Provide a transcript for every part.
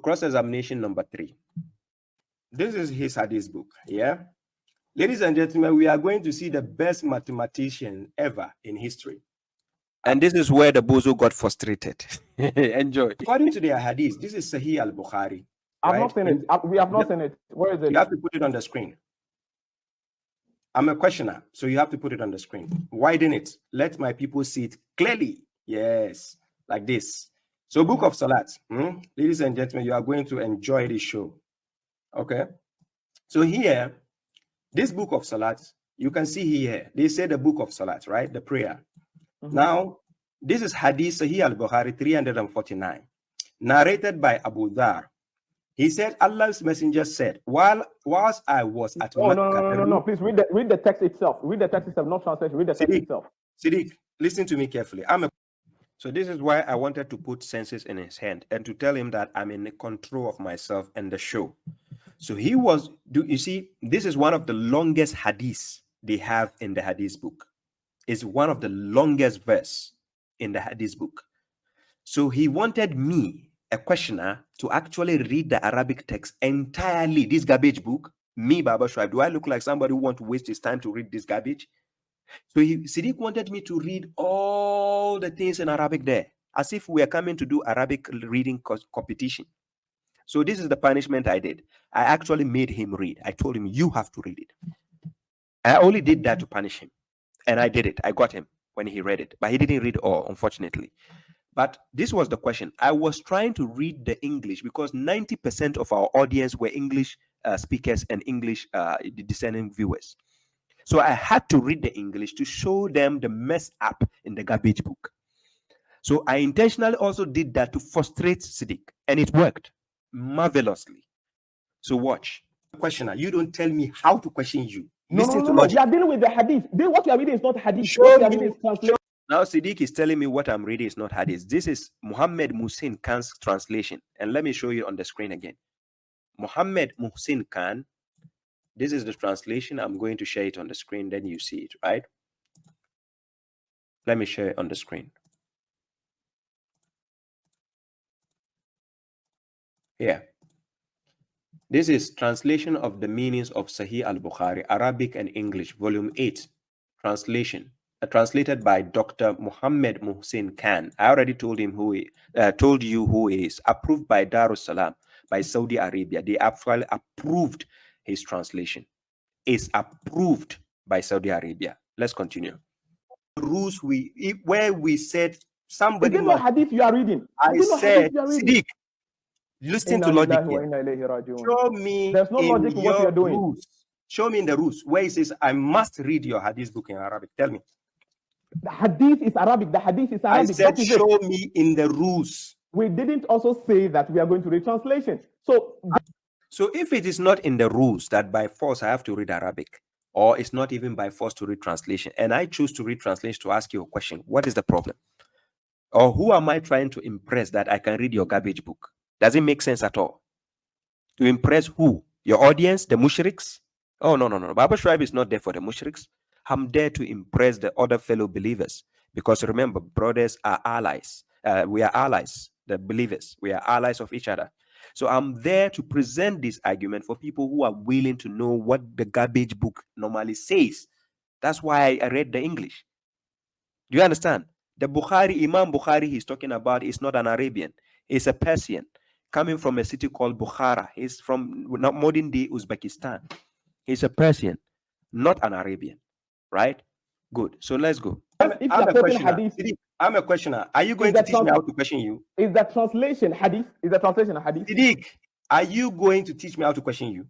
cross-examination number 3. This is his hadith book. Yeah. Ladies and gentlemen, we are going to see the best mathematician ever in history. And this is where the Bozo got frustrated. Enjoy. According to their hadith, this is Sahih al-Bukhari. I've not seen it. We have not seen it. Where is it? You have to put it on the screen. I'm a questioner, so you have to put it on the screen. Widen it. Let my people see it clearly. Yes, like this. So book of Salats. Ladies and gentlemen, you are going to enjoy this show. Okay. So here, this book of Salats, you can see here, they say the book of Salats, right? The prayer. Now, this is Hadith Sahih al-Bukhari 349, narrated by Abu Dhar. He said, Allah's messenger said, whilst I was at Makkah. No. Please read the text itself. Read the text itself, not translation. Read the text itself. Siddik, listen to me carefully. So this is why I wanted to put senses in his hand and to tell him that I'm in control of myself and the show. So he was, you see, this is one of the longest hadiths they have in the hadith book. It's one of the longest verse in the hadith book. So he wanted me, a questioner, to actually read the Arabic text entirely, this garbage book. Me, babashuaib, do I look like somebody who wants to waste his time to read this garbage? So Siddik wanted me to read all the things in Arabic there, as if we are coming to do Arabic reading competition. So this is the punishment I did. I actually made him read. I told him, you have to read it. I only did that to punish him. And I did it. I got him when he read it. But he didn't read all, unfortunately. But this was the question. I was trying to read the English because 90% of our audience were English speakers and English discerning viewers. So I had to read the English to show them the mess up in the garbage book. So I intentionally also did that to frustrate Siddik. And it worked marvelously. So watch. Questioner, you don't tell me how to question you. No. You are dealing with the hadith. What you are reading is not hadith. Now Siddik is telling me what I'm reading is not hadith. This is Muhammad Muhsin Khan's translation. And let me show you on the screen again. Muhammad Muhsin Khan. This is the translation. I'm going to share it on the screen. Then you see it, right? Let me share it on the screen. Here. This is translation of the meanings of Sahih al-Bukhari, Arabic and English, volume 8, translation, translated by Dr. Muhammad Muhsin Khan. I already told him told you who he is. Approved by Darussalam, by Saudi Arabia. They actually approved his translation. Is approved by Saudi Arabia. Let's continue. Rules where we said somebody. Is it not hadith you are reading? I said, Siddik. Listen to logic here. Show me there's no logic in what you're doing. Rules. Show me in the rules where it says I must read your hadith book in Arabic. Tell me. The hadith is Arabic. The hadith is Arabic. I said show me in the rules. We didn't also say that we are going to read translation. So if it is not in the rules that by force I have to read Arabic, or it's not even by force to read translation, and I choose to read translation to ask you a question, what is the problem? Or who am I trying to impress that I can read your garbage book? Does it make sense at all? To impress who? Your audience? The mushriks? Oh, no. babashuaib is not there for the mushriks. I'm there to impress the other fellow believers. Because remember, brothers are allies. We are allies, the believers. We are allies of each other. So I'm there to present this argument for people who are willing to know what the garbage book normally says. That's why I read the English. Do you understand? The Imam Bukhari he's talking about is not an Arabian. He's a Persian, coming from a city called Bukhara. He's from modern day Uzbekistan. He's a Persian, not an Arabian, right? Good. So let's go. I'm a questioner. Are you going to teach me how to question you? Is the translation hadith? Is the translation a hadith? Siddik, are you going to teach me how to question you?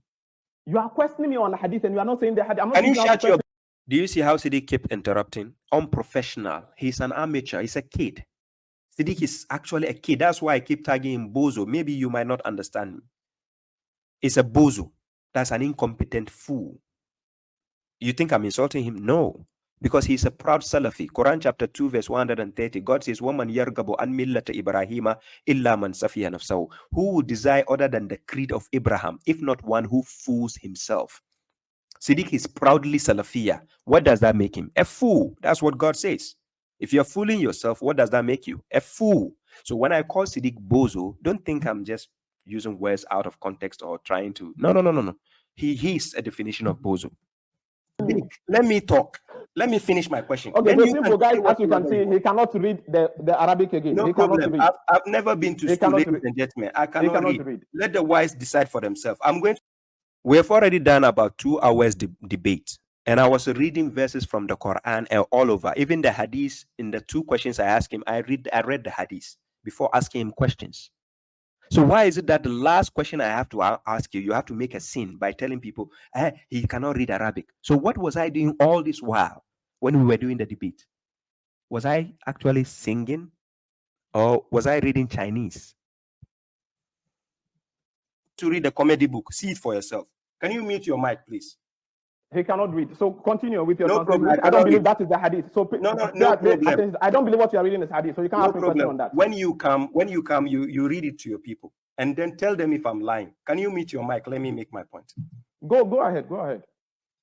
You are questioning me on the hadith and you are not saying the hadith. Can you shut your... Do you see how Siddik kept interrupting? Unprofessional. He's an amateur. He's a kid. Siddik is actually a kid. That's why I keep tagging him Bozo. Maybe you might not understand me. It's a Bozo. That's an incompetent fool. You think I'm insulting him? No. Because he's a proud Salafi. Quran chapter 2 verse 130. God says, "Waman yargabu an millata Ibrahima illa man safiya nafsahu." Who would desire other than the creed of Abraham, if not one who fools himself? Siddik is proudly Salafiyah. What does that make him? A fool. That's what God says. If you're fooling yourself, what does that make you? A fool. So when I call Siddik Bozo, don't think I'm just using words out of context or trying to. No. He's a definition of bozo. Let me talk. Let me finish my question. Okay, Then so you simple, guys, as you can want. see, he cannot read the Arabic again. No He cannot problem. read. I've never been to He school, cannot ladies read. and gentlemen. I He cannot cannot read. Let the wise decide for themselves. We have already done about 2 hours debate, and I was reading verses from the Quran all over. Even the Hadith. In the 2 questions I asked him, I read the Hadith before asking him questions. So why is it that the last question I have to ask you, you have to make a scene by telling people he cannot read Arabic? So what was I doing all this while when we were doing the debate? Was I actually singing, or was I reading Chinese? To read the comedy book, see it for yourself. Can you mute your mic, please? He cannot read. So continue with your No translation. problem. I don't believe that is the hadith. So no problem. I don't believe what you are reading is hadith. So you can't ask me a question on that. When you come, you read it to your people and then tell them if I'm lying. Can you mute your mic? Let me make my point. Go ahead.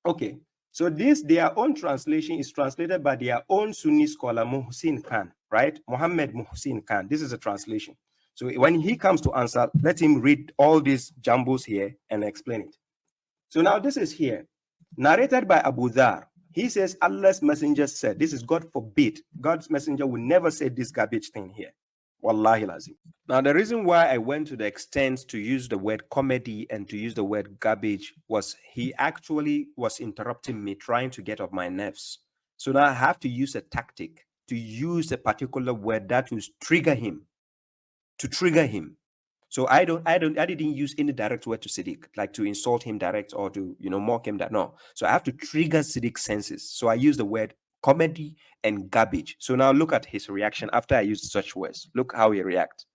Okay. So their own translation is translated by their own Sunni scholar Muhsin Khan, right? Muhammad Muhsin Khan. This is a translation. So when he comes to answer, let him read all these jumbles here and explain it. So now this is here. Narrated by Abu Dhar. He says, Allah's messenger said, this is God forbid. God's messenger will never say this garbage thing here. Wallahi lazim. Now, the reason why I went to the extent to use the word comedy and to use the word garbage was he actually was interrupting me, trying to get off my nerves. So now I have to use a tactic to use a particular word that will trigger him, So I didn't use any direct word to Siddik, like to insult him direct or to, mock him. No. So I have to trigger Siddiq's senses. So I use the word comedy and garbage. So now look at his reaction after I used such words. Look how he reacts.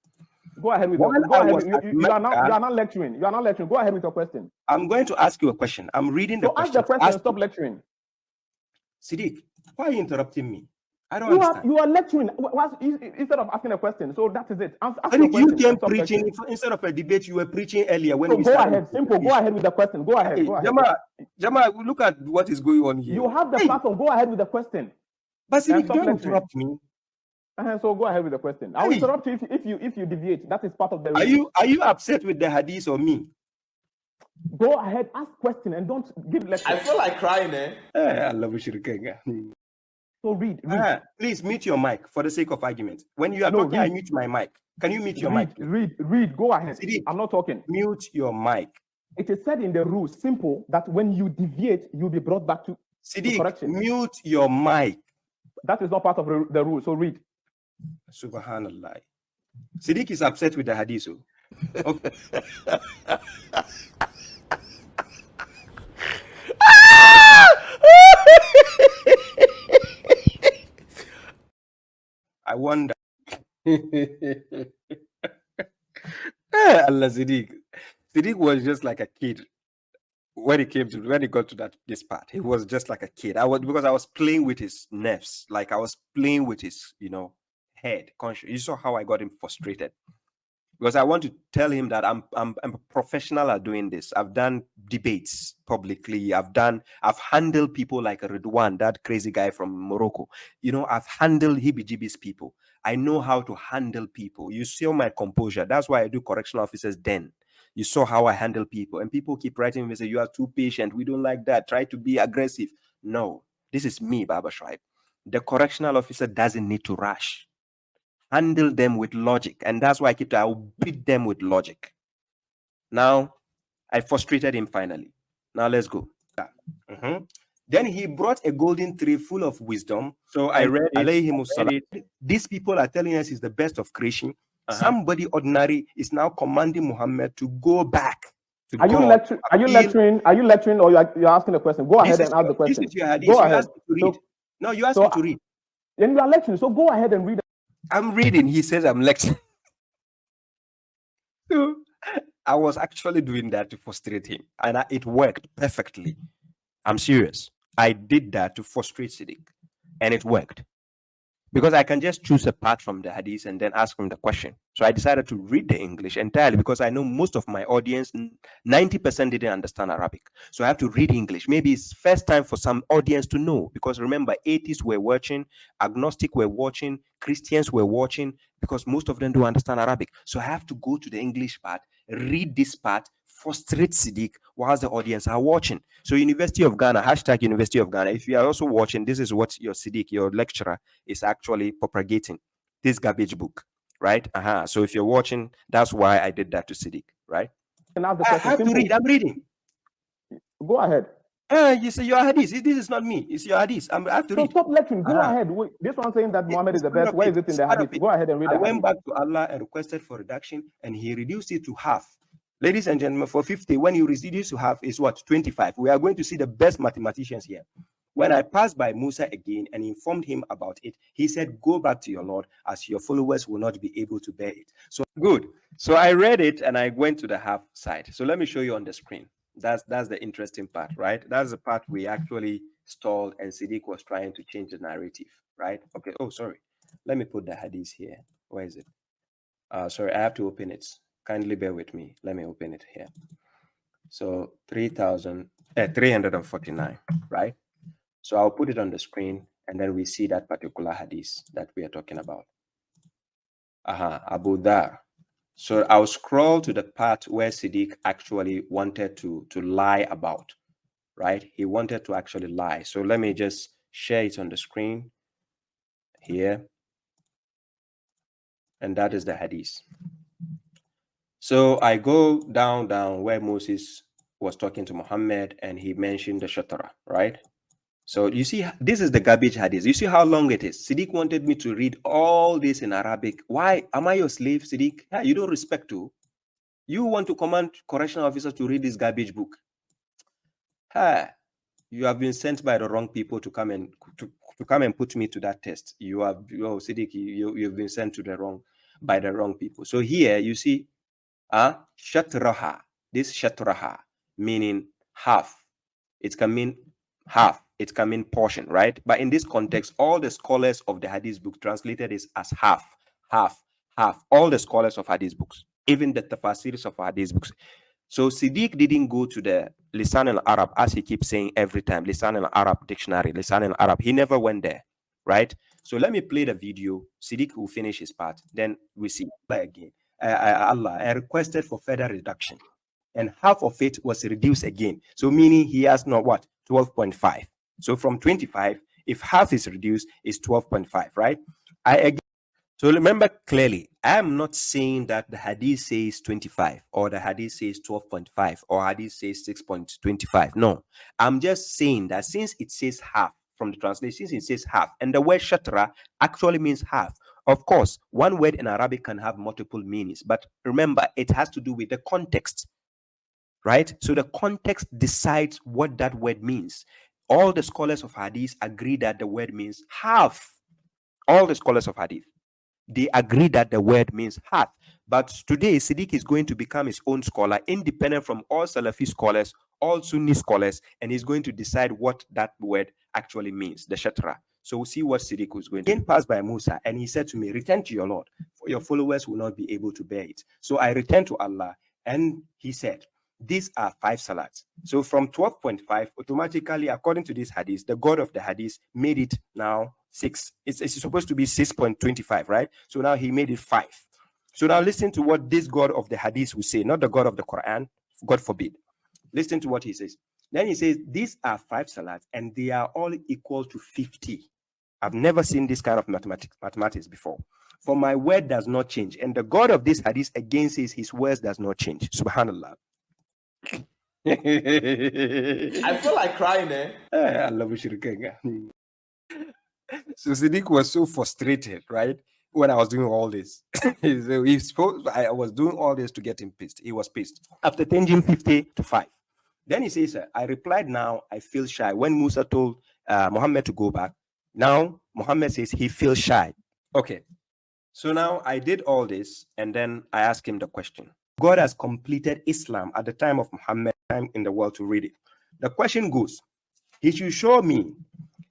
Go ahead with You are not lecturing. You are not lecturing. Go ahead with your question. I'm going to ask you a question. I'm reading the question. Ask the question and stop lecturing. Siddik, why are you interrupting me? I don't understand. You are lecturing instead of asking a question. So that is it. You came preaching instead of a debate. You were preaching earlier when we started. Go ahead. Simple. Go ahead with the question. Go ahead. Jama, look at what is going on here. You have the platform. Go ahead with the question. But Siddik, don't interrupt me. So go ahead with the question. I will interrupt you if you deviate. That is part of the. Are you upset with the hadith or me? Go ahead, ask question and don't give lecture. I feel like crying, I love you. So read. Please mute your mic for the sake of argument. When you are talking, I mute my mic. Can you mute your mic? Read. Go ahead. Siddik, I'm not talking. Mute your mic. It is said in the rules, simple, that when you deviate, you'll be brought back to correction. Mute your mic. That is not part of the rule. So read. Subhanallah. Siddik is upset with the hadith. Okay. I wonder. Allah, Siddik was just like a kid when he got to this part. He was just like a kid. Because I was playing with his nerves, like I was playing with his, head. Conscious. You saw how I got him frustrated. Because I want to tell him that I'm a professional at doing this. I've done debates publicly. I've handled people like Ridwan, that crazy guy from Morocco. I've handled heebie-jeebies people. I know how to handle people. You saw my composure. That's why I do correctional officers then. You saw how I handle people. And people keep writing me and say, you are too patient. We don't like that. Try to be aggressive. No, this is me, babashuaib. The correctional officer doesn't need to rush. Handle them with logic, and that's why I will beat them with logic. Now, I frustrated him finally. Now let's go. Then he brought a golden tree full of wisdom. So I read it. These people are telling us he's the best of creation. Somebody ordinary is now commanding Muhammad to go back to God. Are you lecturing, or you're asking a question? Go ahead and ask the question. This is your hadith. Go ahead. No, you asked me to read. Then you are lecturing. So go ahead and read. I'm reading. He says I'm lecturing. So I was actually doing that to frustrate him, and it worked perfectly. I'm serious. I did that to frustrate Siddik, and it worked. Because I can just choose a part from the hadith and then ask him the question. So I decided to read the English entirely because I know most of my audience, 90% didn't understand Arabic. So I have to read English. Maybe it's first time for some audience to know, because remember, atheists were watching, agnostic were watching, Christians were watching, because most of them don't understand Arabic. So I have to go to the English part read this part, frustrate Siddik whilst the audience are watching. So University of Ghana, hashtag University of Ghana. If you are also watching, this is what your Siddik, your lecturer, is actually propagating. This garbage book, right? So if you're watching, that's why I did that to Siddik, right? I have to read. I'm reading. Go ahead. You say your hadith. This is not me. It's your hadith. I have to read. Stop lecturing. Go ahead. Wait, this one saying that Muhammad is the best. Where is it in the hadith? Go ahead and read the hadith. I went back to Allah and requested for reduction, and He reduced it to half. Ladies and gentlemen, for 50, when you reduce to half, is what? 25. We are going to see the best mathematicians here. When I passed by Musa again and informed him about it, he said, go back to your Lord, as your followers will not be able to bear it. So good. So I read it and I went to the half side. So let me show you on the screen. That's the interesting part, right? That's the part we actually stalled and Siddik was trying to change the narrative, right? Okay. Oh, sorry. Let me put the hadith here. Where is it? Sorry, I have to open it. Kindly bear with me. Let me open it here. So 349, right? So I'll put it on the screen and then we see that particular hadith that we are talking about. Abu Dhar. So I'll scroll to the part where Siddik actually wanted to lie about, right? He wanted to actually lie. So let me just share it on the screen here. And that is the hadith. So I go down where Moses was talking to Muhammad and he mentioned the shatara, right? So you see, this is the garbage hadith. You see how long it is. Siddik wanted me to read all this in Arabic. Why? Am I your slave, Siddik? Yeah, you don't respect to. You want to command correctional officers to read this garbage book. You have been sent by the wrong people to come and put me to that test. You have, Siddik, you've been sent by the wrong people. So here you see, shatraha. This shatraha meaning half. It can mean half. It can mean portion, right? But in this context, all the scholars of the hadith book translated this as half, half, half. All the scholars of hadith books, even the tafsirs of hadith books. So Siddik didn't go to the Lisan al-Arab, as he keeps saying every time, Lisan al-Arab dictionary, Lisan al-Arab. He never went there, right? So let me play the video. Siddik will finish his part. Then we see again. Allah, I requested for further reduction. And half of it was reduced again. So meaning he has not what? 12.5. So from 25, if half is reduced, it's 12.5, right? So remember clearly, I am not saying that the hadith says 25 or the hadith says 12.5 or hadith says 6.25. No, I'm just saying that since it says half from the translation, since it says half, and the word shatra actually means half. Of course, one word in Arabic can have multiple meanings, but remember, it has to do with the context, right? So the context decides what that word means. All the scholars of hadith agree that the word means half. All the scholars of hadith, they agree that the word means half. But today, Siddik is going to become his own scholar, independent from all Salafi scholars, all Sunni scholars, and he's going to decide what that word actually means, the shatra. So we'll see what Siddik was going to do. He passed by Musa, and he said to me, return to your Lord, for your followers will not be able to bear it. So I returned to Allah, and he said, these are 5 salats. So from 12.5, automatically, according to this hadith, the God of the hadith made it now 6. It's supposed to be 6.25, right? So now he made it 5. So now listen to what this God of the hadith will say, not the God of the Quran, God forbid. Listen to what he says. Then he says, these are 5 salats and they are all equal to 50. I've never seen this kind of mathematics before. For my word does not change. And the God of this hadith again says his words does not change. Subhanallah. I feel like crying, eh? I love mushrik. So Siddik was so frustrated, right? When I was doing all this. I was doing all this to get him pissed. He was pissed. After changing 50 to 5. Then he says, I replied, now I feel shy. When Musa told Muhammad to go back, now Muhammad says he feels shy. Okay. So now I did all this and then I asked him the question. God has completed Islam at the time of Muhammad, time in the world to read it. The question goes, he should show me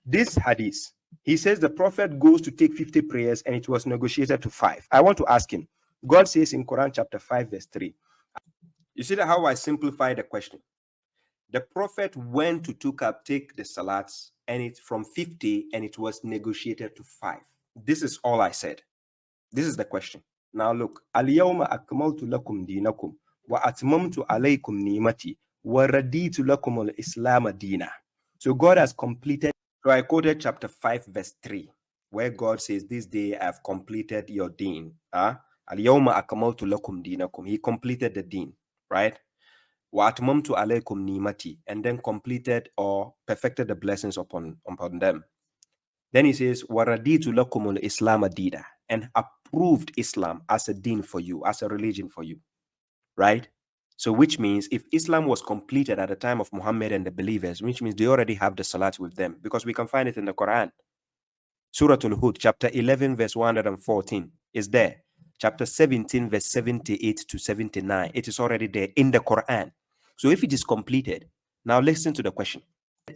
this hadith. He says the prophet goes to take 50 prayers and it was negotiated to 5. I want to ask him. God says in Quran chapter 5 verse 3. You see that how I simplify the question? The prophet went to take the salats and it's from 50 and it was negotiated to 5. This is all I said. This is the question. Now look, Al-yawma akmaltu lakum dinakum wa atmamtu alaykum ni'mati wa raditu lakum al-islam dina. So God has completed. So I quoted chapter 5 verse 3 where God says, this day I have completed your deen. Al-yawma akmaltu lakum dinakum. He completed the deen, right? Wa atmamtu alaykum ni'mati, and then completed or perfected the blessings upon them. Then he says, Waraditu lakumul Islam adida, and approved Islam as a deen for you, as a religion for you. Right? So which means if Islam was completed at the time of Muhammad and the believers, which means they already have the salat with them, because we can find it in the Quran. Surah Al-Hud, chapter 11, verse 114 is there. Chapter 17, verse 78 to 79. It is already there in the Quran. So if it is completed, now listen to the question.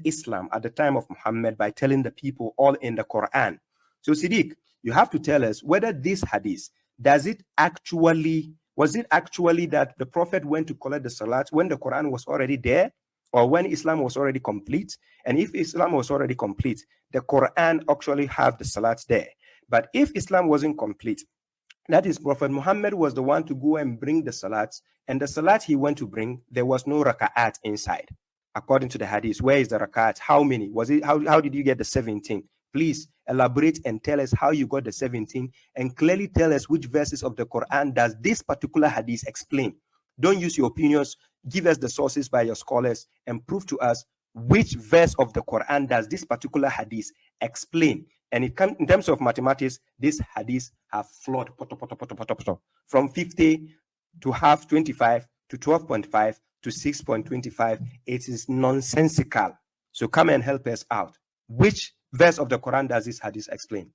Islam at the time of Muhammad by telling the people all in the Quran. So Siddik, you have to tell us whether this hadith, was it actually that the Prophet went to collect the salat when the Quran was already there, or when Islam was already complete? And if Islam was already complete, the Quran actually have the salat there. But if Islam wasn't complete, that is, Prophet Muhammad was the one to go and bring the salats, and the salat he went to bring, there was no raka'at inside. According to the hadith, where is the raka'at? How many? Was it? How did you get the 17? Please elaborate and tell us how you got the 17, and clearly tell us which verses of the Quran does this particular hadith explain. Don't use your opinions. Give us the sources by your scholars and prove to us which verse of the Quran does this particular hadith explain. And in terms of mathematics, this hadith have flawed from 50 to half 25 to 12.5 to 6.25. It is nonsensical. So come and help us out. Which verse of the Quran does this hadith explain?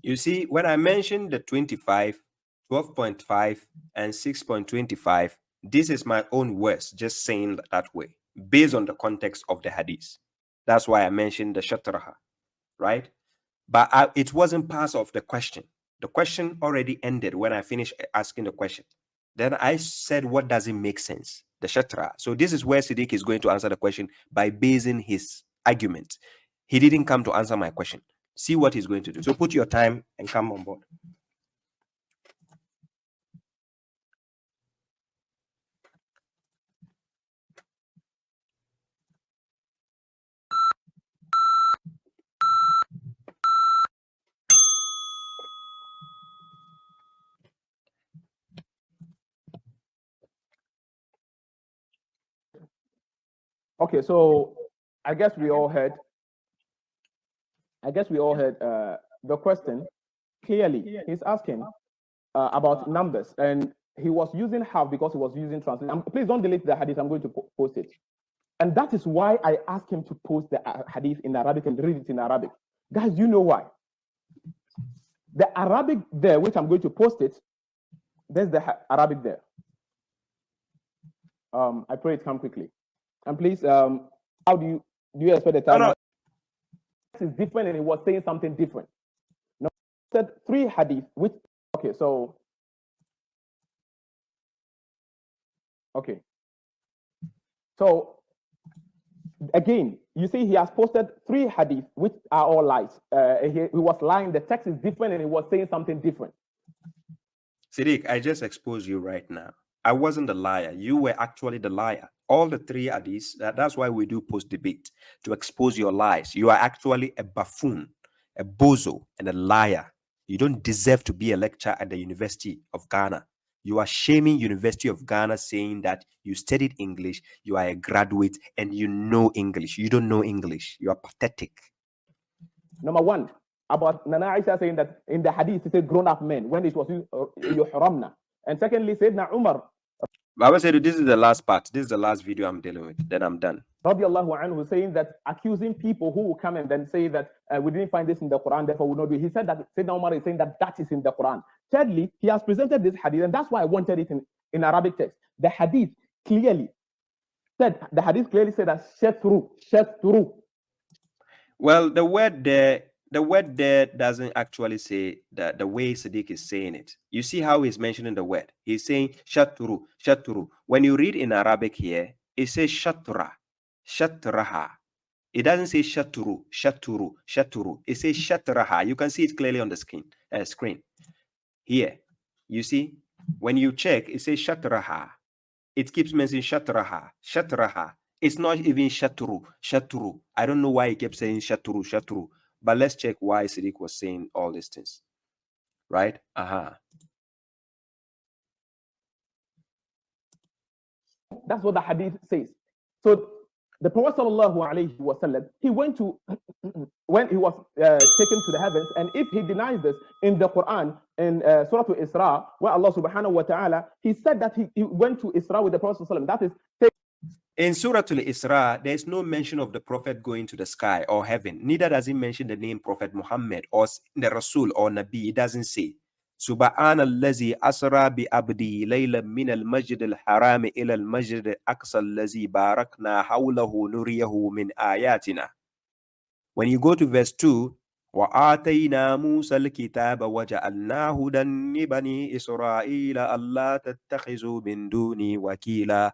You see, when I mentioned the 25, 12.5, and 6.25, this is my own words, just saying that way, based on the context of the hadith. That's why I mentioned the shatraha, right? But it wasn't part of the question. The question already ended when I finished asking the question. Then I said, what does it make sense? The shatra. So this is where Siddik is going to answer the question by basing his argument. He didn't come to answer my question. See what he's going to do. So put your time and come on board. Okay, so I guess we all heard the question clearly. He's asking about numbers, and he was using half because he was using translation. Please don't delete the hadith. I'm going to post it. And that is why I asked him to post the hadith in Arabic and read it in Arabic. Guys, you know why? The Arabic there, which I'm going to post it, there's the Arabic there. I pray it come quickly. And please, how do you expect the time? It's different, and it was saying something different. Now, said 3 hadith, which, okay, so, okay. So, again, you see he has posted 3 hadith, which are all lies. He was lying, the text is different, and it was saying something different. Siddik, I just exposed you right now. I wasn't the liar. You were actually the liar. All the 3 hadiths, that's why we do post debate, to expose your lies. You are actually a buffoon, a bozo, and a liar. You don't deserve to be a lecturer at the University of Ghana. You are shaming University of Ghana, saying that you studied English, you are a graduate, and you know English. You don't know English. You are pathetic. Number 1, about Nana Aisha saying that in the hadith, it said grown-up men, when it was yuhramna. And secondly, Sayyidina Umar. Baba said, this is the last part. This is the last video I'm dealing with. Then I'm done. Radiallahu anhu, saying that, accusing people who will come and then say that we didn't find this in the Quran, therefore we will not do it. He said that Sayyidina Umar is saying that that is in the Quran. Thirdly, he has presented this hadith, and that's why I wanted it in Arabic text. The hadith clearly said that shatru. Well, the word there doesn't actually say that the way Siddik is saying it. You see how he's mentioning the word. He's saying shatru. When you read in Arabic here, it says shatra, shatraha. It doesn't say shaturu. It says shatraha. You can see it clearly on the screen. Here, you see, when you check, it says shatraha. It keeps mentioning shatraha, shatraha. It's not even shatru, shatru. I don't know why he kept saying shatru, shatru. But let's check why Siddik was saying all these things. Right? That's what the hadith says. So the Prophet ﷺ, he went to, when he was taken to the heavens, and if he denies this in the Quran, in Surah Al-Isra, where Allah subhanahu wa ta'ala, he said that he went to Isra with the Prophet ﷺ. That is, in Surah Al-Isra, there's no mention of the Prophet going to the sky or heaven. Neither does he mention the name Prophet Muhammad or the Rasul or Nabi. It doesn't say. Subhanallazi asra bi abdi layla min al-masjid al-haram ila al-masjid al-aqsa allazi barakna hawlahu nuriyahu min ayatina. When you go to verse 2, وَآتَيْنَا مُوسَى الْكِتَابَ وَجَعَلْنَاهُ هُدًى لِبَنِي إِسْرَائِيلَ أَلَّا تَتَّخِذُوا مِن دُونِي وَكِيلًا.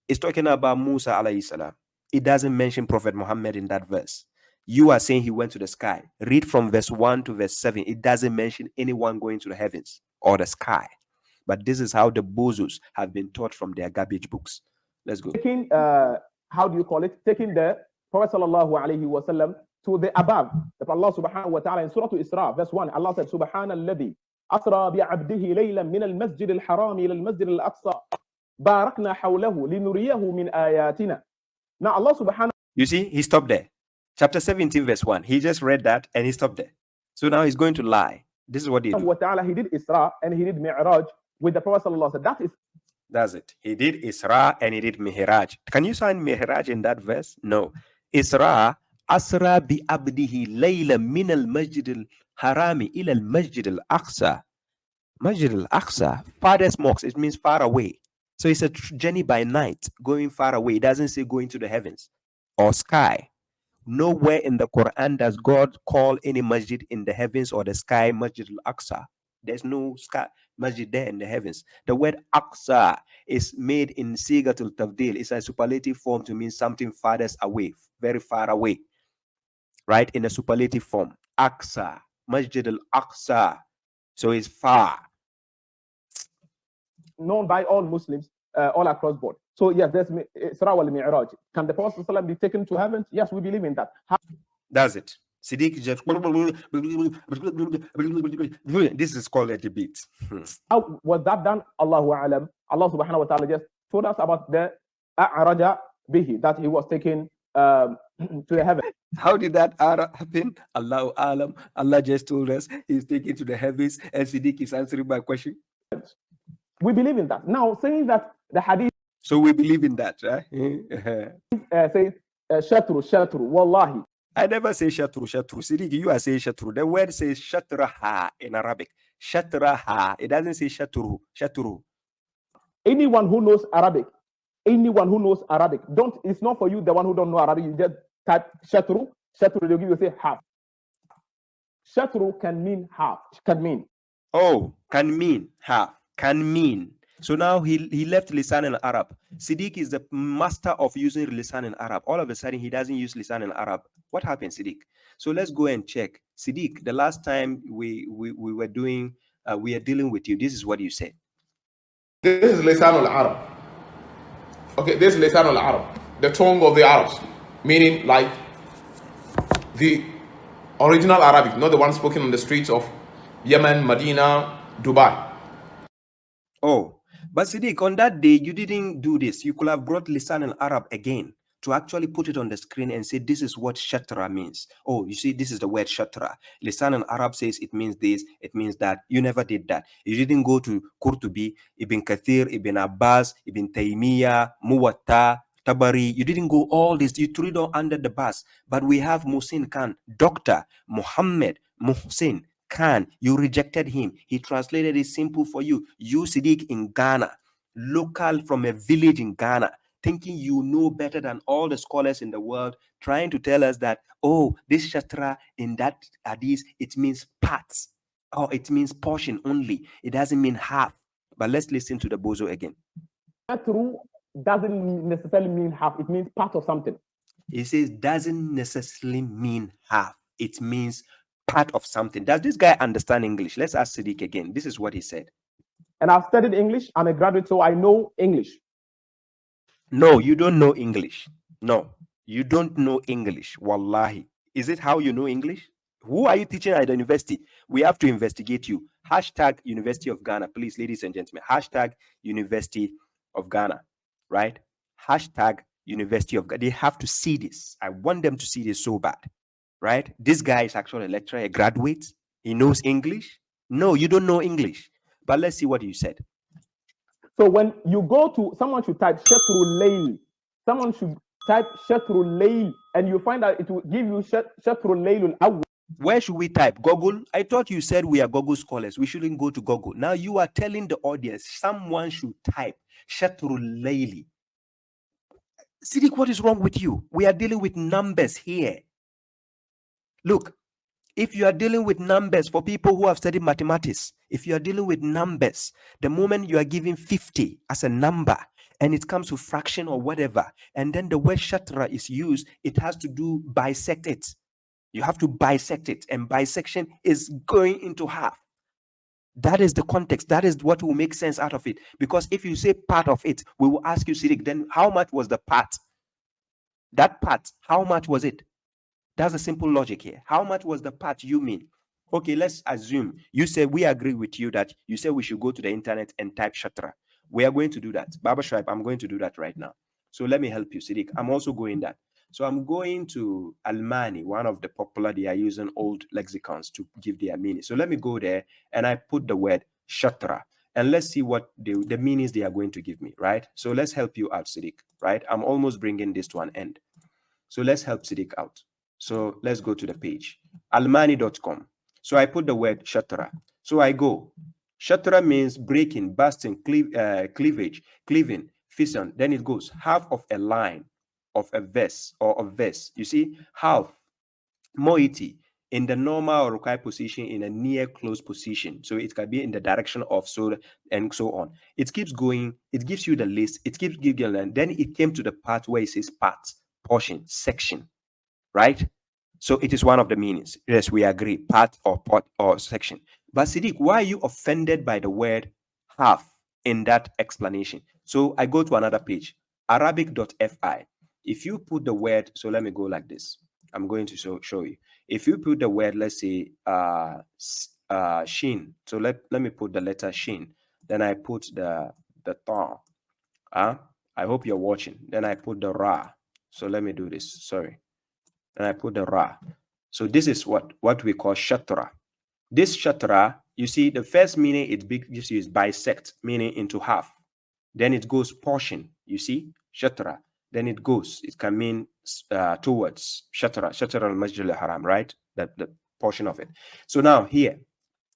It's talking about Musa alayhi salam. It doesn't mention Prophet Muhammad in that verse. You are saying he went to the sky. Read from verse 1 to verse 7. It doesn't mention anyone going to the heavens or the sky. But this is how the Bozos have been taught from their garbage books. Let's go. taking, how do you call it? Taking the Prophet ﷺ to the above. The Allah subhanahu wa ta'ala in Surah Al-Isra, verse 1, Allah said, Subhanalladhi asra bi'abdihi laylan min al-masjid al-haram ila al-masjid al-aqsa barakna hawlahu linuriyahu min ayatina. Now Allah subhanahu. You see, he stopped there. Chapter 17, verse 1. He just read that and he stopped there. So now he's going to lie. This is what he did. He did Isra and he did Mi'raj with the Prophet ﷺ. That's it. He did Isra and he did Mihraj. Can you find Mihraj in that verse? No. Isra, asra bi abdihi layla min al-masjid al-harami ila al-masjid al-aqsa. Masjid al-aqsa, farthest mosque, it means far away. So it's a journey by night, going far away. It doesn't say going to the heavens or sky. Nowhere in the Quran does God call any masjid in the heavens or the sky Masjid al-Aqsa. There's no sky masjid there in the heavens. The word Aqsa is made in Sigatul Tafdil. It's a superlative form to mean something farthest away, very far away. Right? In a superlative form. Aqsa, Masjid al-Aqsa. So it's far. Known by all Muslims all across board. So yes, there's Isra wal Mi'raj. Can the Prophet ﷺ be taken to heaven? Yes, we believe in that. That's it. Siddik just this is called a debate. How was that done? Allahu A'lam. Allah subhanahu wa ta'ala just told us about the A'raja bihi, that he was taken to the heaven. How did that happen? Allahu A'lam. Allah just told us he's taken to the heavens, and Siddik is answering my question. We believe in that. Now, saying that the hadith. So we believe in that, right? Says shatru, wallahi. I never say shatru. Siddik, you are saying shatru. The word says shatraha in Arabic. Shatraha. It doesn't say shatru. Anyone who knows Arabic, don't. It's not for you, the one who don't know Arabic. You just type shatru. They'll give you say half. Shatru can mean half. Can mean half. Can mean. So now he left Lisan al-Arab. Siddik is the master of using Lisan al-Arab. All of a sudden, he doesn't use Lisan al-Arab. What happened, Siddik? So let's go and check. Siddik, the last time we were doing, we are dealing with you, this is what you said. This is Lisan al-Arab. Okay, this is Lisan al-Arab, the tongue of the Arabs, meaning like the original Arabic, not the one spoken on the streets of Yemen, Medina, Dubai. Oh, but Siddik, on that day, you didn't do this. You could have brought Lisan al-Arab again to actually put it on the screen and say, this is what shatra means. Oh, you see, this is the word shatra. Lisan al-Arab says it means this, it means that. You never did that. You didn't go to Qurtubi, Ibn Kathir, Ibn Abbas, Ibn Taymiyyah, Muwatta, Tabari. You didn't go all this. You threw it all under the bus. But we have Muhsin Khan, Dr. Muhammad Muhsin Khan. You rejected him. He translated it simple for you. You, Siddik, in Ghana, local from a village in Ghana, thinking you know better than all the scholars in the world, trying to tell us that, oh, this shatra in that hadith, it means parts, or it means portion only. It doesn't mean half. But let's listen to the Bozo again. Shatru doesn't necessarily mean half. It means part of something. He says doesn't necessarily mean half. It means part of something. Does this guy understand English? Let's ask Siddik again. This is what he said. and I've studied English. I'm a graduate, so I know English. No, you don't know English. No, you don't know English. Wallahi. Is it how you know English? Who are you teaching at the university? We have to investigate you. Hashtag University of Ghana, please, ladies and gentlemen. Hashtag University of Ghana, right? Hashtag University of Ghana. They have to see this. I want them to see this so bad, right? This guy is actually a lecturer, a graduate. He knows English. No, you don't know English. But let's see what you said. So when you go to, someone should type Shatrul Layl. Someone should type Shatrul Layl, and you find out it will give you Shatrul Laylul Awwal. Where should we type? Google? I thought you said we are Google scholars. We shouldn't go to Google. Now you are telling the audience someone should type Shatrul Layli. Siddik, what is wrong with you? We are dealing with numbers here. Look, if you are dealing with numbers for people who have studied mathematics, if you are dealing with numbers, the moment you are giving 50 as a number and it comes to fraction or whatever, and then the word shatra is used, it has to do bisect it. You have to bisect it, and bisection is going into half. That is the context. That is what will make sense out of it. Because if you say part of it, we will ask you, Siddik, then how much was the part? That part, how much was it? That's a simple logic here. How much was the part you mean? Okay, let's assume you say we agree with you that you say we should go to the internet and type shatra. We are going to do that. Babashuaib, I'm going to do that right now. So let me help you, Siddik. I'm also going that. So I'm going to Almani, one of the popular, they are using old lexicons to give their meaning. So let me go there and I put the word shatra and let's see what the meanings they are going to give me, right? So let's help you out, Siddik, right? I'm almost bringing this to an end. So let's help Siddik out. So let's go to the page, almani.com. So I put the word shatra. So I go. Shatra means breaking, bursting, cleavage, cleaving, fission. Then it goes half of a line of a verse or a verse. You see, half, moiety, in the normal or required position, in a near close position. So it can be in the direction of so and so on. It keeps going. It gives you the list. It keeps giving, and then it came to the part where it says part, portion, section. Right? So it is one of the meanings. Yes, we agree, part or section. But Siddik, why are you offended by the word half in that explanation? So I go to another page, arabic.fi. If you put the word, so let me go like this. I'm going to show you. If you put the word, let's say shin. So let me put the letter shin. Then I put the ta. I hope you're watching. Then I put the ra. So let me do this. Sorry. And I put the ra. So this is what we call shatra. This shatra, you see, the first meaning it gives you is bisect, meaning into half. Then it goes portion, you see, shatra. Then it goes, it can mean towards shatra al-masjid al-haram, right? The portion of it. So now here,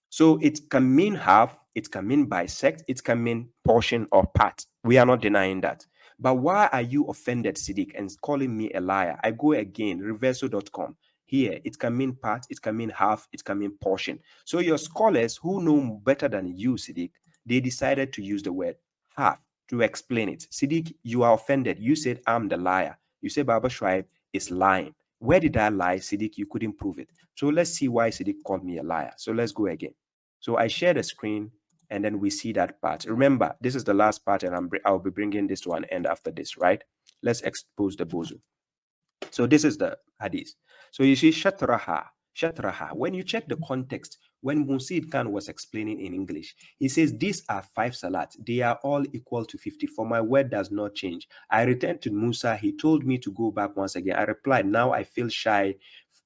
so it can mean half, it can mean bisect, it can mean portion or part. We are not denying that. But why are you offended, Siddik, and calling me a liar? I go again, reverso.com. Here, it can mean part, it can mean half, it can mean portion. So your scholars who know better than you, Siddik, they decided to use the word half to explain it. Siddik, you are offended. You said I'm the liar. You said babashuaib is lying. Where did I lie, Siddik? You couldn't prove it. So let's see why Siddik called me a liar. So let's go again. So I share the screen and then we see that part. Remember, this is the last part and I'll be bringing this to an end after this, right? Let's expose the bozo. So this is the hadith. So you see shatraha. When you check the context, when Musid Khan was explaining in English, he says, these are 5 salats. They are all equal to 50. For my word does not change. I returned to Musa. He told me to go back once again. I replied, now I feel shy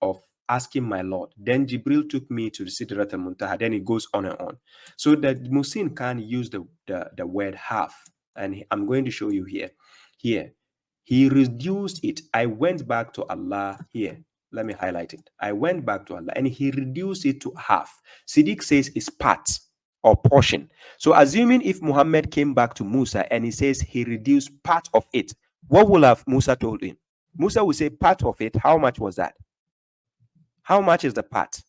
of asking my Lord. Then Jibril took me to the Sidrat al-Muntaha. Then it goes on and on. So that Musin Khan used the word half. And I'm going to show you here. Here, he reduced it. I went back to Allah here. Let me highlight it. I went back to Allah and he reduced it to half. Siddik says it's part or portion. So assuming if Muhammad came back to Musa and he says he reduced part of it, what will have Musa told him? Musa will say part of it. How much was that? How much is the part?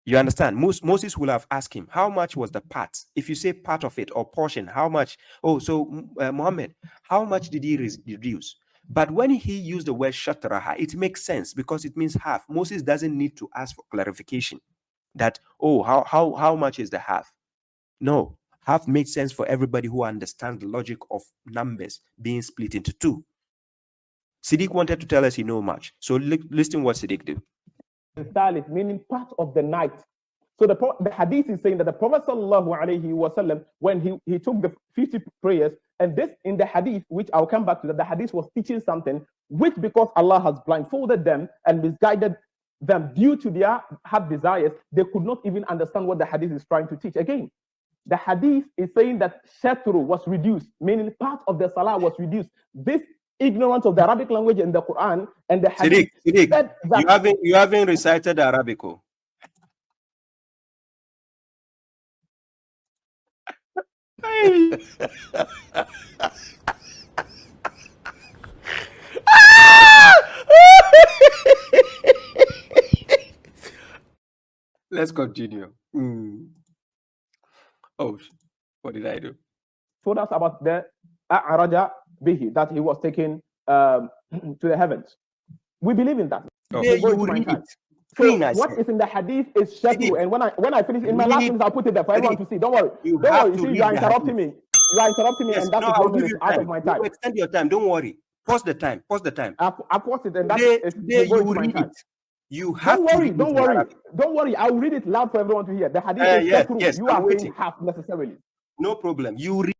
You understand? Moses will have asked him, how much was the part? If you say part of it or portion, how much? Oh, so Muhammad, how much did he reduce? But when he used the word shatraha, it makes sense because it means half. Moses doesn't need to ask for clarification that, oh, how much is the half? No, have made sense for everybody who understands the logic of numbers being split into two. Siddik wanted to tell us he know much. So listen what Siddik do. Thalith, meaning part of the night. So the hadith is saying that the Prophet ﷺ, when he took the 50 prayers, and this in the hadith, which I'll come back to, that the hadith was teaching something, which because Allah has blindfolded them and misguided them due to their heart desires, they could not even understand what the hadith is trying to teach. Again, the hadith is saying that shatru was reduced, meaning part of the salah was reduced. This ignorance of the Arabic language in the Quran and the hadith. Siddik, you haven't recited the Arabic. Let's continue. Oh, what did I do? Told us about the a'raja bihi, that he was taken to the heavens. We believe in that. Oh. Yeah, you read it. So what is in the hadith is shatru, and when I finish in my last minutes, I'll put it there for everyone to see. Don't worry. You see, you are interrupting me. You are interrupting me, and that's 1 minute out of my time. You extend your time. Don't worry. Pause the time. Pause the time. I paused it, and that's you read it. You have don't worry. I'll read it loud for everyone to hear. The hadith is shatru. Yes, you are saying half necessarily. No problem. You read.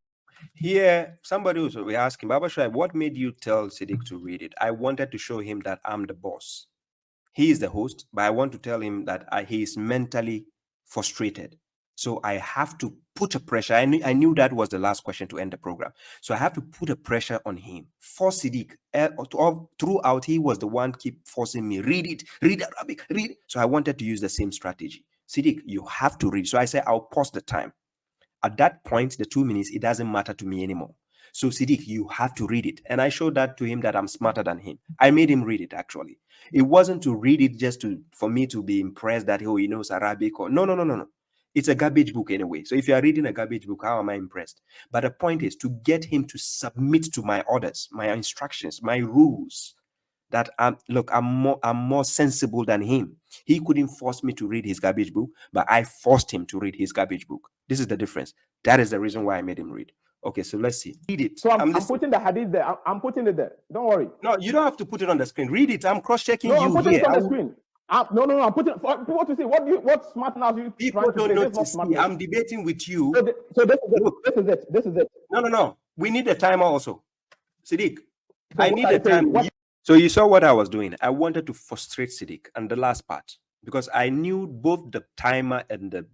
Here, somebody was asking, babashuaib, what made you tell Siddik to read it? I wanted to show him that I'm the boss. He is the host, but I want to tell him that he is mentally frustrated. So I have to put a pressure. I knew that was the last question to end the program. So I have to put a pressure on him. For Siddik, throughout, he was the one keep forcing me, read Arabic, read. So I wanted to use the same strategy. Siddik, you have to read. So I said, I'll pause the time. At that point, the 2 minutes, it doesn't matter to me anymore. So Siddik, you have to read it. And I showed that to him that I'm smarter than him. I made him read it, actually. It wasn't to read it just for me to be impressed that, oh, he knows Arabic. Or no. It's a garbage book anyway. So if you are reading a garbage book, how am I impressed? But the point is to get him to submit to my orders, my instructions, my rules. That I'm more sensible than him. He couldn't force me to read his garbage book, but I forced him to read his garbage book. This is the difference. That is the reason why I made him read. Okay, so let's see. Read it. So I'm putting the hadith there. I'm putting it there. Don't worry. No, you don't have to put it on the screen. Read it. I'm cross-checking you I'm putting here. it on the screen. No. I'm putting it for people to see. What smartness are you people trying don't know to see. I'm debating with you. So this is it. No. We need a timer also. Siddik, so I need a timer. So you saw what I was doing. I wanted to frustrate Siddik and the last part because I knew both the timer and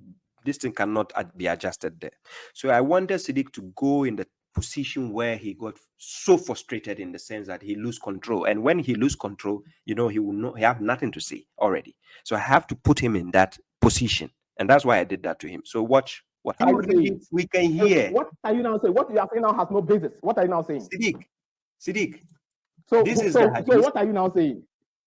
this thing cannot be adjusted there. So I wanted Siddik to go in the position where he got so frustrated in the sense that he lose control. And when he lose control, he will he have nothing to say already. So I have to put him in that position. And that's why I did that to him. So watch what we can hear. What are you now saying? What you are saying now has no basis. What are you now saying? Siddik. So what are you now saying?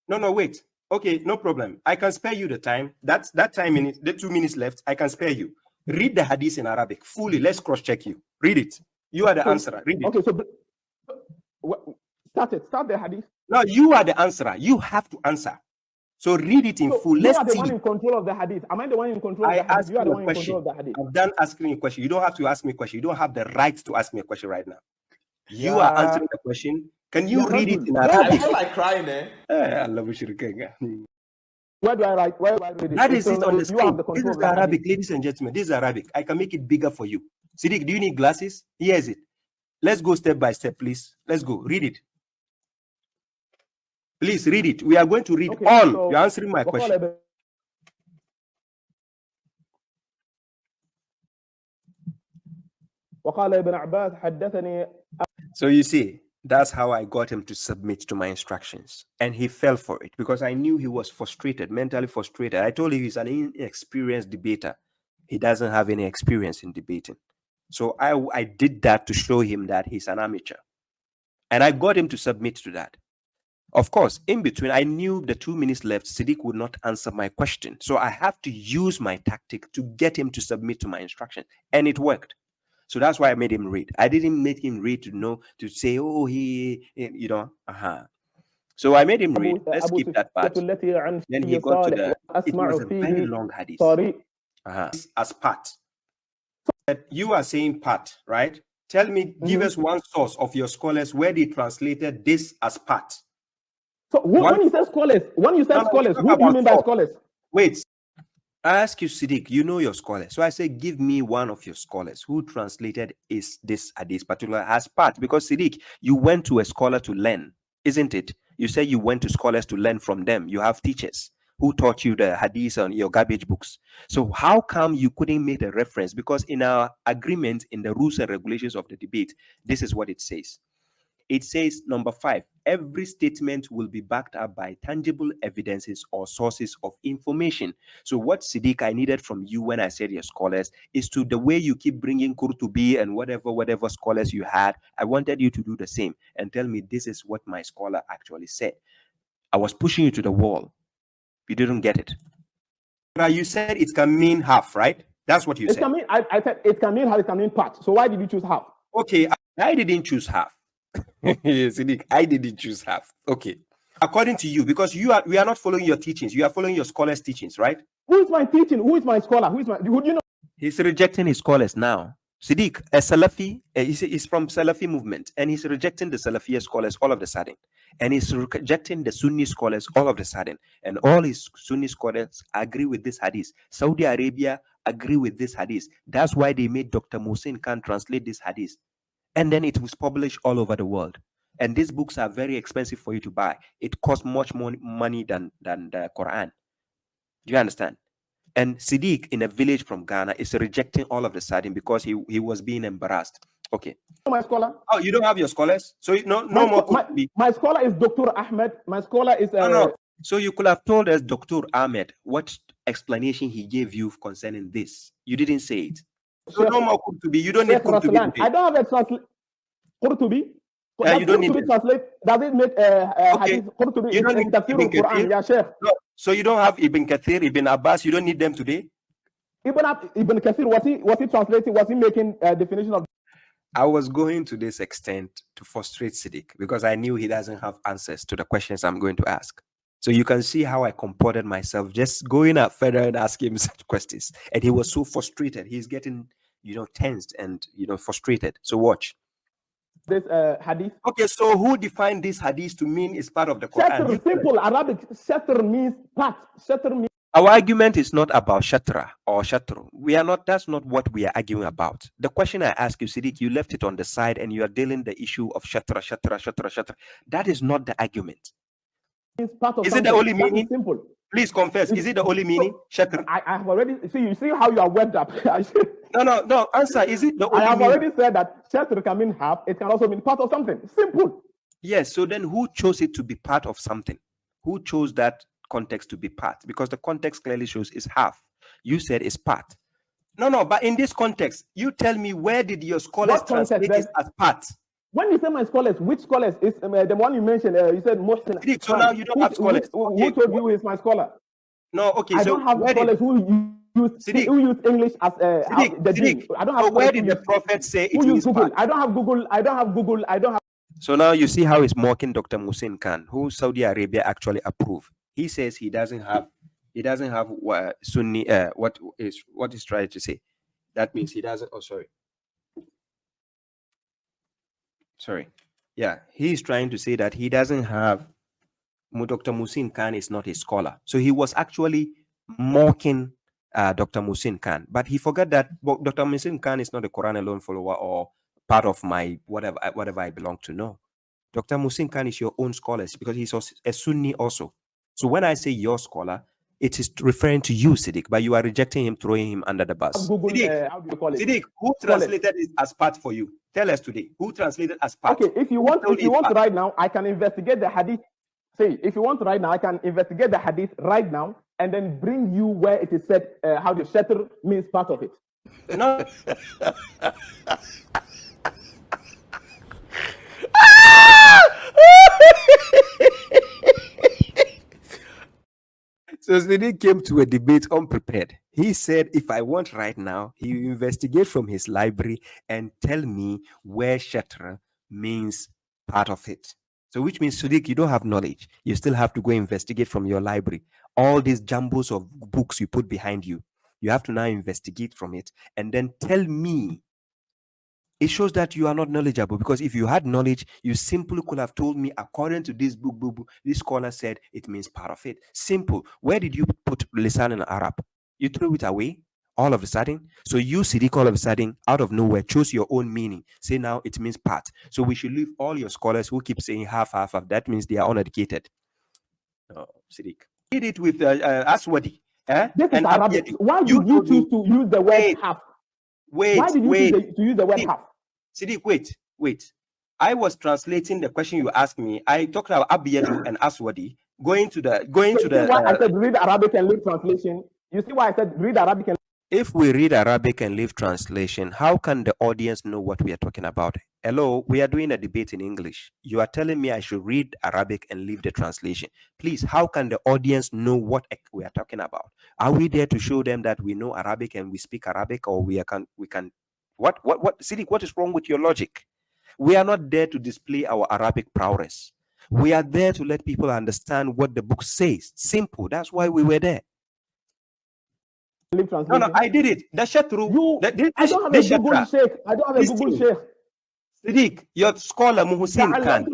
No, wait. Okay, no problem. I can spare you the time. That time the 2 minutes left. I can spare you. Read the hadith in Arabic fully. Let's cross-check you. Read it. You are the answerer. Read it. Okay, so start the hadith. No, you are the answerer. You have to answer. So read it in full. You are the one in control of the hadith. Am I the one in control of the hadith? You are the one in control of the hadith. I'm done asking you a question. You don't have to ask me a question. You don't have the right to ask me a question right now. You are answering the question. Can you read it in Arabic? I feel like crying, eh? I love you. Where do I write? Where do I read it? That is it on the screen. This is Arabic, ladies and gentlemen. This is Arabic. I can make it bigger for you. Siddik, do you need glasses? Here's it. Let's go step by step, please. Let's go. Read it. Please read it. We are going to read all. So you're answering my question. So you see, that's how I got him to submit to my instructions. And he fell for it because I knew he was frustrated, mentally frustrated. I told him he's an inexperienced debater. He doesn't have any experience in debating. So I did that to show him that he's an amateur. And I got him to submit to that. Of course, in between, I knew the 2 minutes left, Siddik would not answer my question. So I have to use my tactic to get him to submit to my instruction. And it worked. So that's why I made him read. I didn't make him read to say, oh, So I made him read. Let's skip that part. Then he got to it was a very long hadith. As part. You are saying part, right? Tell me, give us one source of your scholars where they translated this as part. So when you say scholars, who do you mean by scholars? Wait, I ask you, Siddik, you know your scholars. So I say, give me one of your scholars who translated this particular as part. Because Siddik, you went to a scholar to learn, isn't it? You say you went to scholars to learn from them. You have teachers who taught you the hadith on your garbage books. So how come you couldn't make a reference? Because in our agreement, in the rules and regulations of the debate, this is what it says. It says, number 5, every statement will be backed up by tangible evidences or sources of information. So what, Siddik, I needed from you when I said your scholars is to the way you keep bringing Qurtubi and whatever scholars you had, I wanted you to do the same and tell me this is what my scholar actually said. I was pushing you to the wall. You didn't get it. Now you said it can mean half, right? That's what you said. I said it can mean half, it can mean part. So why did you choose half? Okay, I didn't choose half. Siddik, I didn't choose half. Okay. According to you, because we are not following your teachings, you are following your scholars' teachings, right? Who is my teaching? Who is my scholar? Who do you know? He's rejecting his scholars now. Siddik, a Salafi, he's from Salafi movement, and he's rejecting the Salafi scholars all of a sudden. And he's rejecting the Sunni scholars all of a sudden. And all his Sunni scholars agree with this hadith. Saudi Arabia agree with this hadith. That's why they made Dr. Mohsin Khan translate this hadith. And then it was published all over the world. And these books are very expensive for you to buy. It costs much more money than the Quran. Do you understand? And Siddik in a village from Ghana is rejecting all of the sudden because he was being embarrassed. Okay. My scholar. Oh, you don't have your scholars? So no more. My scholar is Dr. Ahmed. My scholar is... No. So you could have told us, Dr. Ahmed, what explanation he gave you concerning this. You didn't say it. So no more Qurtubi. You don't need Qurtubi. I don't have a translate. Qurtubi? You don't need translate. Does it make hadith Qurtubi? You don't need Ibn Quran. Yeah, Sheikh. No. So you don't have Ibn Kathir, Ibn Abbas. You don't need them today. Ibn Kathir, was he translating? Was he making a definition of? I was going to this extent to frustrate Siddik because I knew he doesn't have answers to the questions I'm going to ask. So you can see how I comported myself, just going up further and asking him such questions. And he was so frustrated. He's getting, tensed and, frustrated. So watch. This hadith. Okay, so who defined this hadith to mean is part of the Quran? Shatr, simple Arabic. Shatr means part. Shatr means. Our argument is not about shatra or shatru. That's not what we are arguing about. The question I ask you, Siddik, you left it on the side and you are dealing the issue of shatra. That is not the argument. Is it the only meaning? Simple. Please confess. Is it the only meaning? Shatr. I have already you see how you are webbed up. No. Answer. Is it the only meaning? I have already said that shatr can mean half. It can also mean part of something. Simple. Yes. So then, who chose it to be part of something? Who chose that context to be part? Because the context clearly shows is half. You said it's part. No. But in this context, you tell me, where did your scholars translate this as part? When you say my scholars, which scholars is the one you mentioned? You said Mohsin. So now you don't have scholars. Who told you is my scholar? No, okay. I don't have scholars who use English as Siddik. I don't have. So where did the Prophet say it means Google? part? I don't have Google. So now you see how he's mocking Dr. Mohsin Khan, who Saudi Arabia actually approved. He says he doesn't have Sunni. What is trying to say? That means he doesn't. Oh, sorry. Yeah, he's trying to say that he doesn't have. Dr. Mohsin Khan is not a scholar, so he was actually mocking Dr. Mohsin Khan, but he forgot that Dr. Mohsin Khan is not a quranalone follower or part of my whatever I belong to. No, Dr. Mohsin Khan is your own scholar because he's a Sunni also. So when I say your scholar, it is referring to you, Siddik, but you are rejecting him, throwing him under the bus. Google, how do you call it? Siddik, who translated it as part for you? Tell us today. Who translated as part? Okay, if you want right now, I can investigate the hadith. If you want right now, I can investigate the hadith right now and then bring you where it is said how the shatr means part of it. No. So Siddik came to a debate unprepared. He said, if I want right now, he will investigate from his library and tell me where shatra means part of it. So which means, Siddik, you don't have knowledge. You still have to go investigate from your library. All these jumbles of books you put behind you. You have to now investigate from it and then tell me. It shows that you are not knowledgeable, because if you had knowledge, you simply could have told me, according to this book, this scholar said it means part of it. Simple. Where did you put lisan in Arab? You threw it away all of a sudden. So you, Siddik, all of a sudden, out of nowhere, chose your own meaning. Say now it means part. So we should leave all your scholars who keep saying half. That means they are uneducated. No, Siddik. Did it with Aswadi. This is Arabic. Why did you choose to use the word half? Why did you choose to use the word half? Siddik, wait. I was translating the question you asked me. I talked about Abiyadu and Aswadi. Going to the. Why I said read Arabic and leave translation. You see why I said read Arabic and. If we read Arabic and leave translation, how can the audience know what we are talking about? Hello, we are doing a debate in English. You are telling me I should read Arabic and leave the translation. Please, how can the audience know what we are talking about? Are we there to show them that we know Arabic and we speak Arabic, or we can what Siddik, what is wrong with your logic? We are not there to display our Arabic prowess. We are there to let people understand what the book says. Simple. That's why we were there. No, I did it. The Shatru. I don't have a Google Sheikh. I don't have a Google Sheikh. Siddik, your scholar Muhsin Khan.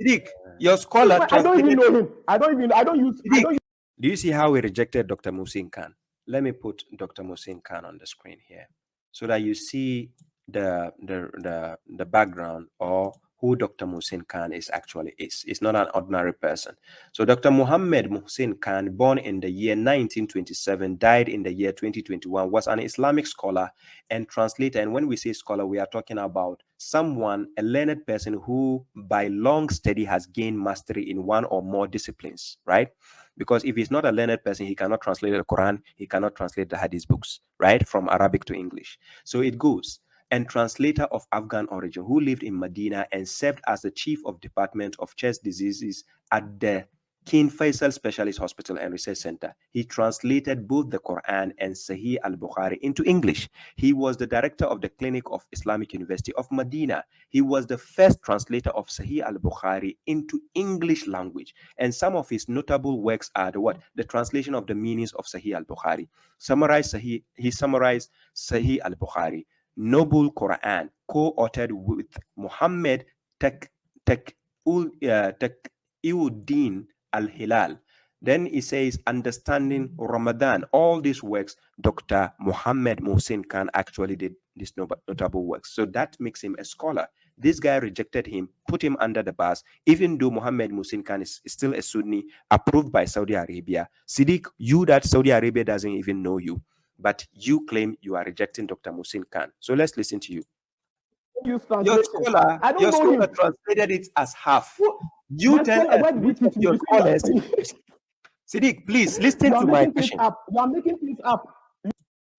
Siddik, your scholar. I don't even know him. I don't use. Do you see how we rejected Dr. Muhsin Khan? Let me put Dr. Muhsin Khan on the screen here, so that you see the background, or who Dr. Muhsin Khan is actually is. It's not an ordinary person. So Dr. Muhammad Muhsin Khan, born in the year 1927, died in the year 2021, was an Islamic scholar and translator. And when we say scholar, we are talking about someone, a learned person who by long study has gained mastery in one or more disciplines, right? Because if he's not a learned person, he cannot translate the Quran, he cannot translate the Hadith books, right? From Arabic to English. So it goes. And translator of Afghan origin, who lived in Medina and served as the chief of department of chest diseases at the King Faisal Specialist Hospital and Research Center. He translated both the Quran and Sahih al-Bukhari into English. He was the director of the Clinic of Islamic University of Medina. He was the first translator of Sahih al-Bukhari into English language. And some of his notable works are the translation of the meanings of Sahih al-Bukhari. He summarized Sahih al-Bukhari. Noble Quran, co-authored with Muhammad Taqiyuddin al-Hilal. Then he says, Understanding Ramadan. All these works, Dr. Muhammad Muhsin Khan actually did these notable works. So that makes him a scholar. This guy rejected him, put him under the bus, even though Muhammad Muhsin Khan is still a Sunni, approved by Saudi Arabia. Siddik, you that Saudi Arabia doesn't even know you, but you claim you are rejecting Dr. Muhsin Khan. So let's listen to you. Your scholar translated it as half. You tell your scholars. Siddik, please listen to my question. You are making things up.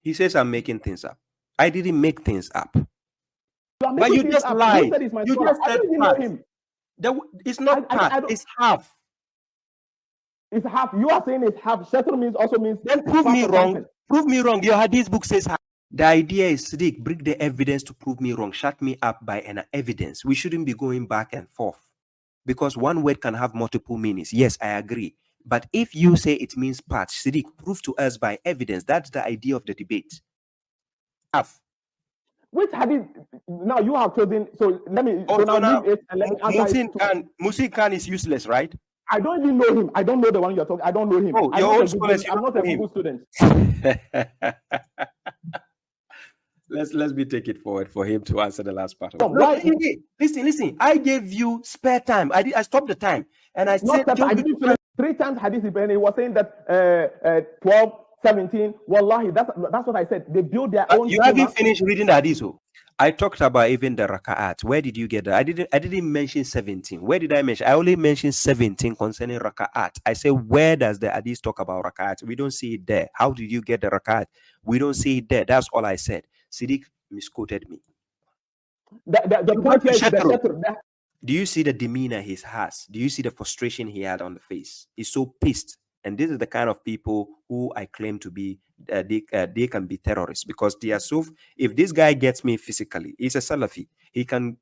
He says I'm making things up. I didn't make things up. But you just lied. You just said part. It's not part. It's half. It's half. You are saying it's half. Shatr means also means. Then prove me wrong. Prove me wrong. Your Hadith book says half. The idea is, Siddik, bring the evidence to prove me wrong. Shut me up by an evidence. We shouldn't be going back and forth, because one word can have multiple meanings. Yes, I agree. But if you say it means part, Siddik, prove to us by evidence. That's the idea of the debate. Half. Which Hadith? Now you have chosen. So let me. Muhsin Khan is useless, right? I don't even know him. I don't know the one you're talking. I don't know him. Oh, your own scholars. I'm not a Google student. Let me take it forward for him to answer the last part of it. No, listen. I gave you spare time. I stopped the time and I said I did 3 times Hadith, and he was saying that 12, 17. Wallahi, that's what I said. They build their own. You haven't finished reading the Hadith. I talked about even the raka'at. Where did you get that? I didn't mention 17. Where did I mention? I only mentioned 17 concerning raka'at. I say, where does the hadith talk about raka'at? We don't see it there. How did you get the raka'at? We don't see it there. That's all I said. Siddik misquoted me. The point here is do you see the demeanor he has? Do you see the frustration he had on the face? He's so pissed. And this is the kind of people who I claim to be, they can be terrorists, because they are so, if this guy gets me physically, he's a Salafi, he can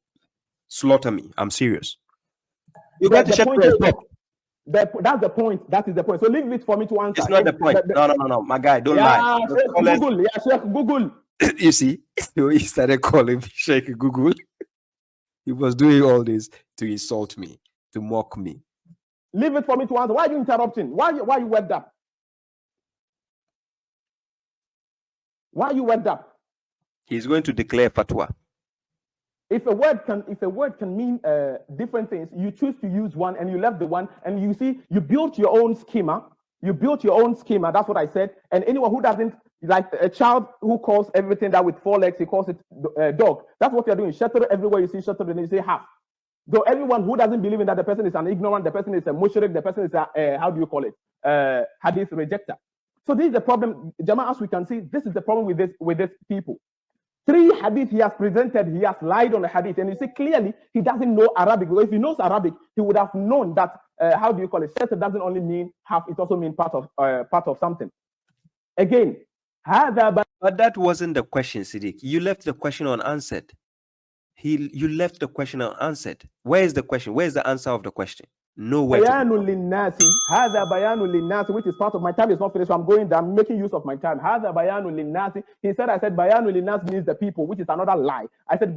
slaughter me. I'm serious. You got to shut your mouth. That's the point. That is the point. So leave it for me to answer. It's not the point. No, my guy, don't lie. Sheikh Google. Yeah, Sheikh Google. You see, he started calling me Sheikh Google. He was doing all this to insult me, to mock me. Leave it for me to answer. Why are you interrupting? Why are you worked up? Why are you worked up? He's going to declare fatwa. If a word can mean different things, you choose to use one and you left the one, and you see you built your own schema. You built your own schema. That's what I said. And anyone who doesn't, like a child who calls everything that with 4 legs, he calls it dog. That's what you're doing. Shatter everywhere you see shatter, and you say half. So everyone who doesn't believe in that, the person is an ignorant, the person is a mushrik, the person is a how do you call it? Hadith rejector. So this is the problem, Jama, as we can see, this is the problem with this people. 3 hadith he has presented, he has lied on the hadith, and you see clearly he doesn't know Arabic. Because if he knows Arabic, he would have known that how do you call it? Shatter doesn't only mean half; it also means part of something. Again, but that wasn't the question, Siddik. You left the question unanswered. You left the question unanswered. Where is the question? Where is the answer of the question? Nowhere. Bayanul linnasi. Hada bayanul linnasi, which is part of my time is not finished, so I'm going there. I'm making use of my time. Hada bayanul linnasi. I said bayanul linnasi means the people, which is another lie. I said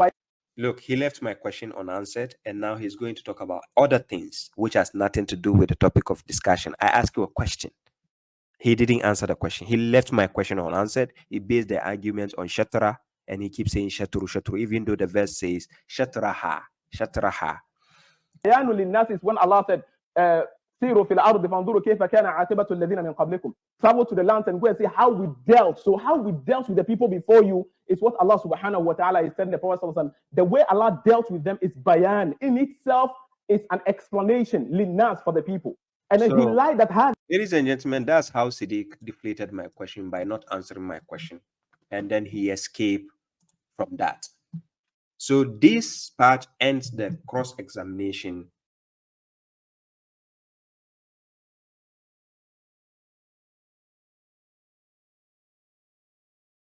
Look, he left my question unanswered, and now he's going to talk about other things which has nothing to do with the topic of discussion. I asked you a question. He didn't answer the question. He left my question unanswered. He based the argument on shatara, and he keeps saying shatru, even though the verse says shatraha. Bayanul linnas is when Allah said, "Siru fil ardi fanzuru kayfa kana aqibatu alladhina min qablikum." Travel to the lands and go and see how we dealt. So how we dealt with the people before you is what Allah subhanahu wa ta'ala is telling the Prophet sallallahu alaihi wasallam. The way Allah dealt with them is bayan. In itself is an explanation, linnas, for the people. And then he lied that had. Ladies and gentlemen, that's how Siddik deflated my question by not answering my question. And then he escaped from that. So this part ends the cross-examination